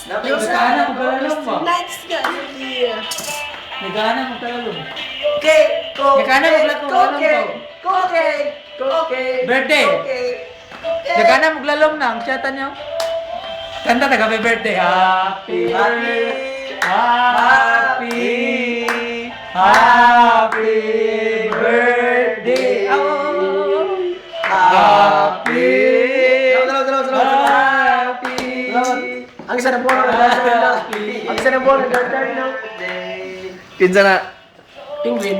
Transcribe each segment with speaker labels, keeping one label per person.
Speaker 1: Nagana mo kalalong mo.
Speaker 2: Nice ka, Julia.
Speaker 1: Nagana mo kalalong.
Speaker 2: Okay,
Speaker 1: Nagana mo kalalong ko.
Speaker 2: Okay.
Speaker 1: Birthday. Nagana mo kalalong na. Ang siyata niyo. Kanta na kami birthday. Happy birthday. Happy birthday. Happy.
Speaker 2: Ang isa na po Ang isa na po
Speaker 3: Kinsa na?
Speaker 2: Penguin.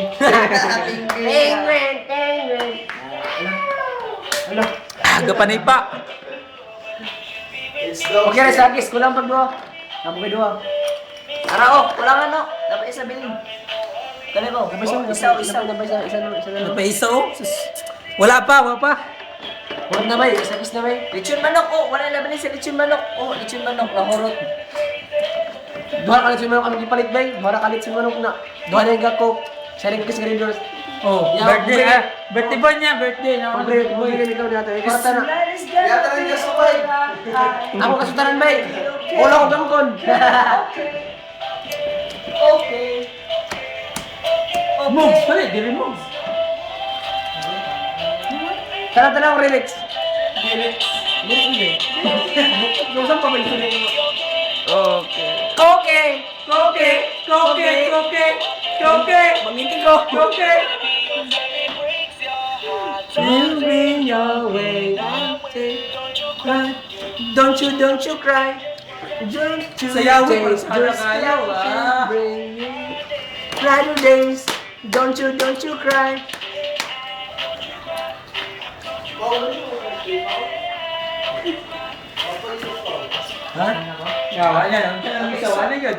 Speaker 2: Ano?
Speaker 1: Aga pa na ipa.
Speaker 2: Okay na sa agis, kulang pag dua. Napo kay dua. Ara kulang ano? Dapat isa bilin. Kani mo? Isa.
Speaker 1: Napaiso? Wala pa.
Speaker 2: Huwag na bay, isa na bay. Lechon manok wala na bali sa lechon manok. Lechon manok na horot. Duha ka lechon manok ang gipalit bay. Duha ka lechon manok na. Duha na yung gako. Sharing ko sa grinders.
Speaker 1: Birthday. Birthday ba niya? Birthday.
Speaker 2: Bumili ikaw natin. Kwarta na.
Speaker 4: Yata rin ka supay.
Speaker 2: Ako kasutaran bay. Wala ko gangkon.
Speaker 4: Okay.
Speaker 1: Move! Dali, di-remove.
Speaker 2: Tara, relax.
Speaker 1: Saan pa ba yung tuloy mo?
Speaker 2: Okay.
Speaker 1: Maminti ko.
Speaker 2: Bring your way. Don't you cry.
Speaker 1: Sayawin mo sa kaya,
Speaker 2: Cry your days. Don't you cry.
Speaker 1: Ha? Yawa niya. Ang sawa na yun.